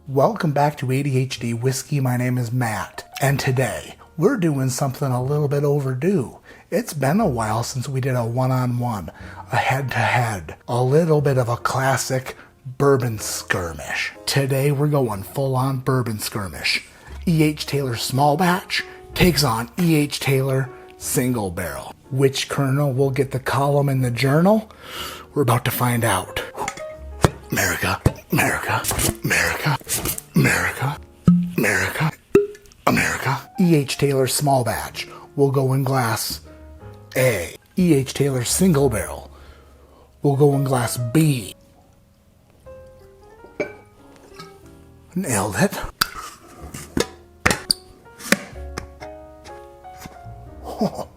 Welcome back to ADHD Whiskey. My name is Matt, and today we're doing something a little bit overdue. It's been a while since we did a one-on-one, a head-to-head, a little bit of a classic bourbon skirmish. Today we're going full-on bourbon skirmish. E.H. Taylor Small Batch takes on E.H. Taylor Single Barrel. Which colonel will get the column in the journal? We're about to find out. America, America, America, America, America, America. E.H. Taylor Small Batch will go in glass A. E.H. Taylor Single Barrel will go in glass B. Nailed it. Oh.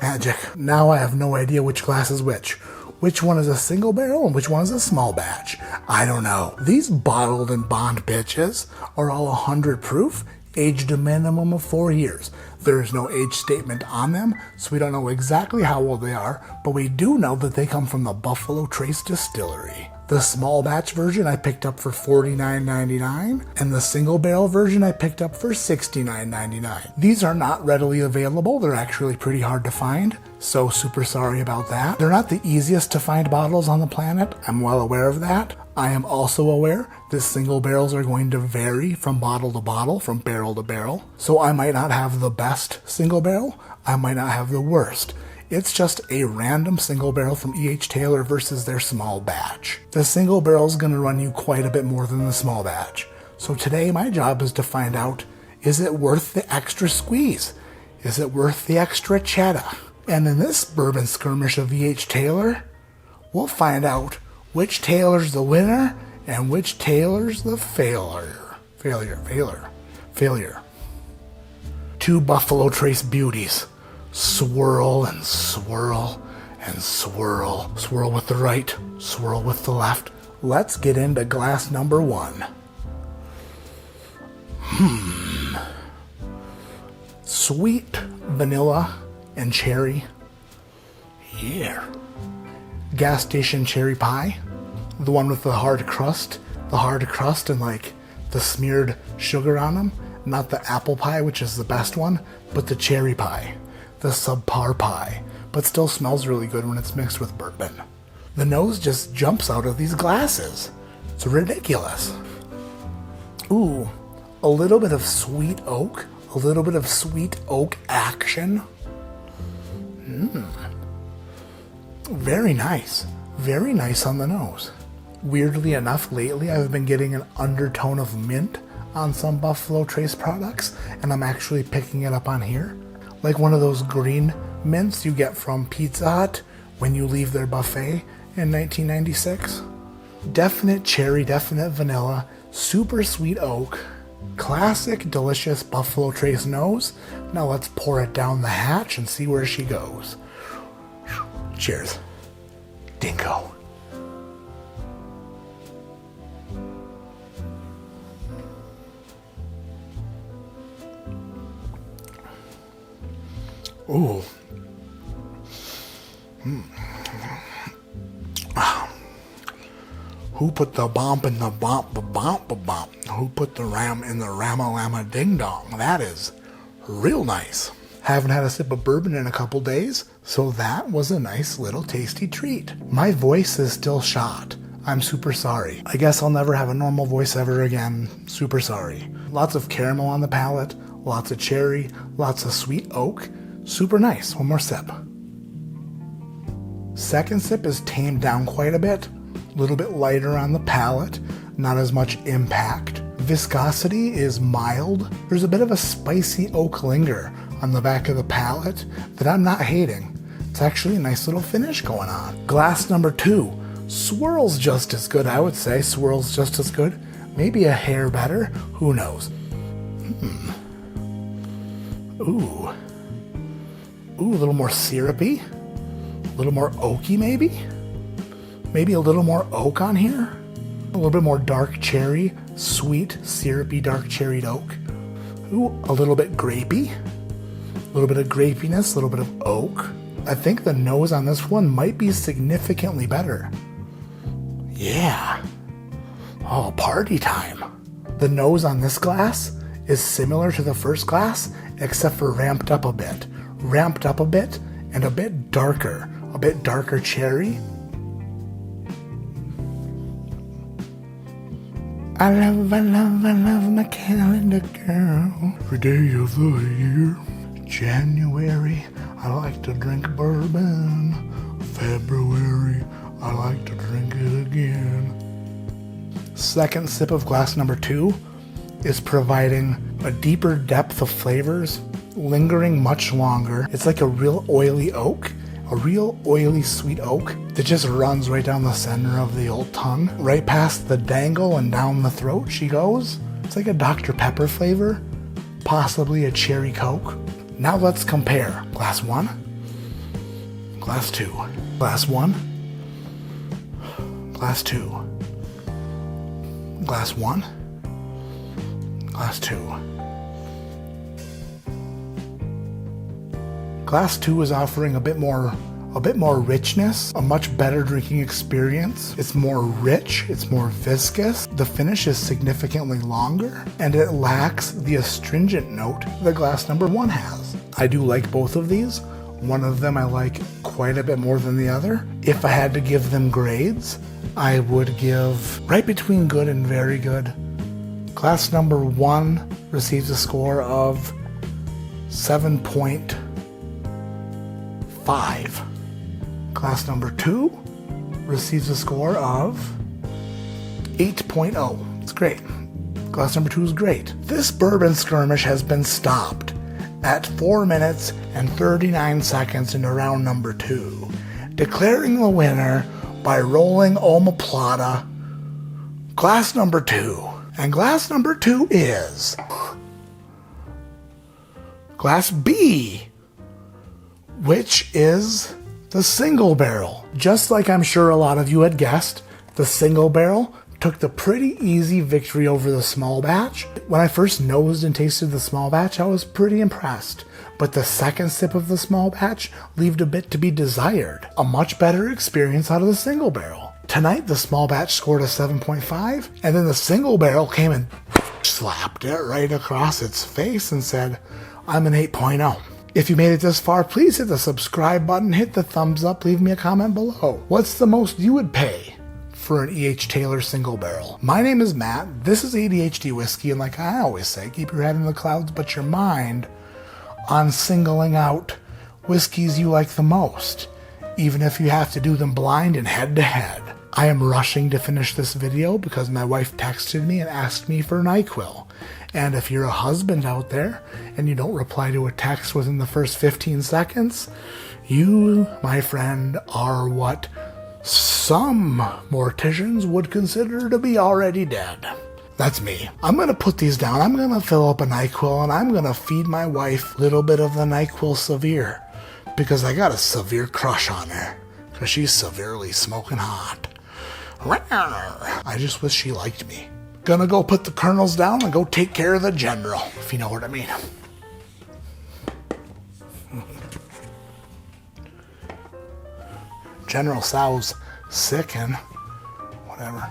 Magic. Now I have no idea which glass is which. Which one is a single barrel and which one is a small batch? I don't know. These bottled and bond bitches are all 100 proof, aged a minimum of 4 years. There is no age statement on them, so we don't know exactly how old they are, but we do know that they come from the Buffalo Trace Distillery. The small batch version I picked up for $49.99, and the single barrel version I picked up for $69.99. These are not readily available. They're actually pretty hard to find, so super sorry about that. They're not the easiest to find bottles on the planet. I'm well aware of that. I am also aware that single barrels are going to vary from bottle to bottle, from barrel to barrel. So I might not have the best single barrel. I might not have the worst. It's just a random single barrel from E.H. Taylor versus their small batch. The single barrel is going to run you quite a bit more than the small batch. So today my job is to find out, is it worth the extra squeeze? Is it worth the extra cheddar? And in this bourbon skirmish of E.H. Taylor, we'll find out which Taylor's the winner and which Taylor's the failure. Failure. Two Buffalo Trace beauties. Swirl and swirl and swirl. Swirl with the right, swirl with the left. Let's get into glass number one. Sweet vanilla and cherry. Yeah. Gas station cherry pie. The one with the hard crust. The hard crust and like the smeared sugar on them. Not the apple pie, which is the best one, but the cherry pie. The subpar pie, but still smells really good when it's mixed with bourbon. The nose just jumps out of these glasses. It's ridiculous. Ooh, a little bit of sweet oak, a little bit of sweet oak action. Very nice on the nose. Weirdly enough, lately I've been getting an undertone of mint on some Buffalo Trace products, and I'm actually picking it up on here. Like one of those green mints you get from Pizza Hut when you leave their buffet in 1996. Definite cherry, definite vanilla, super sweet oak, classic delicious Buffalo Trace nose. Now let's pour it down the hatch and see where she goes. Cheers. Dingo. Ooh. Who put the bump in the bump? Who put the ram in the rama ding dong? That is real nice. Haven't had a sip of bourbon in a couple days, so that was a nice little tasty treat. My voice is still shot. I'm super sorry. I guess I'll never have a normal voice ever again. Super sorry. Lots of caramel on the palate, lots of cherry, lots of sweet oak. Super nice. One more sip. Second sip is tamed down quite a bit. A little bit lighter on the palate. Not as much impact. Viscosity is mild. There's a bit of a spicy oak linger on the back of the palate that I'm not hating. It's actually a nice little finish going on. Glass number two. Swirls just as good, I would say. Swirls just as good. Maybe a hair better. Who knows? Ooh. Ooh, a little more syrupy. A little more oaky, maybe? Maybe a little more oak on here? A little bit more dark cherry, sweet, syrupy, dark cherried oak. Ooh, a little bit grapey. A little bit of grapiness, a little bit of oak. I think the nose on this one might be significantly better. Yeah. Oh, party time. The nose on this glass is similar to the first glass, except for ramped up a bit. Ramped up a bit and a bit darker cherry. I love my calendar girl. Every day of the year. January, I like to drink bourbon. February, I like to drink it again. Second sip of glass number 2 is providing a deeper depth of flavors, lingering much longer. It's like a real oily oak, a real oily sweet oak that just runs right down the center of the old tongue, right past the dangle and down the throat she goes. It's like a Dr. Pepper flavor, possibly a cherry Coke. Now let's compare. Glass 1, glass 2, glass 1, glass 2, glass 1, glass 2. Glass 2 is offering a bit more richness, a much better drinking experience. It's more rich, it's more viscous. The finish is significantly longer, and it lacks the astringent note that glass number 1 has. I do like both of these. One of them I like quite a bit more than the other. If I had to give them grades, I would give right between good and very good. Glass number 1 receives a score of 7.5. Glass number 2 receives a score of 8.0. It's great. Glass number 2 is great. This bourbon skirmish has been stopped at 4 minutes and 39 seconds into round number 2, declaring the winner by rolling omoplata, glass number 2. And glass number 2 is glass B, which is the single barrel. Just like I'm sure a lot of you had guessed, the single barrel took the pretty easy victory over the small batch. When I first nosed and tasted the small batch, I was pretty impressed. But the second sip of the small batch left a bit to be desired. A much better experience out of the single barrel. Tonight, the small batch scored a 7.5, and then the single barrel came and slapped it right across its face and said, I'm an 8.0. If you made it this far, please hit the subscribe button, hit the thumbs up, leave me a comment below. What's the most you would pay for an E.H. Taylor single barrel? My name is Matt, this is ADHD Whiskey, and like I always say, keep your head in the clouds but your mind on singling out whiskeys you like the most, even if you have to do them blind and head to head. I am rushing to finish this video because my wife texted me and asked me for NyQuil. And if you're a husband out there and you don't reply to a text within the first 15 seconds, you, my friend, are what some morticians would consider to be already dead. That's me. I'm going to put these down. I'm going to fill up a NyQuil and I'm going to feed my wife a little bit of the NyQuil Severe because I got a severe crush on her because she's severely smoking hot. I just wish she liked me. Gonna go put the kernels down and go take care of the general, if you know what I mean. General sounds sick and whatever.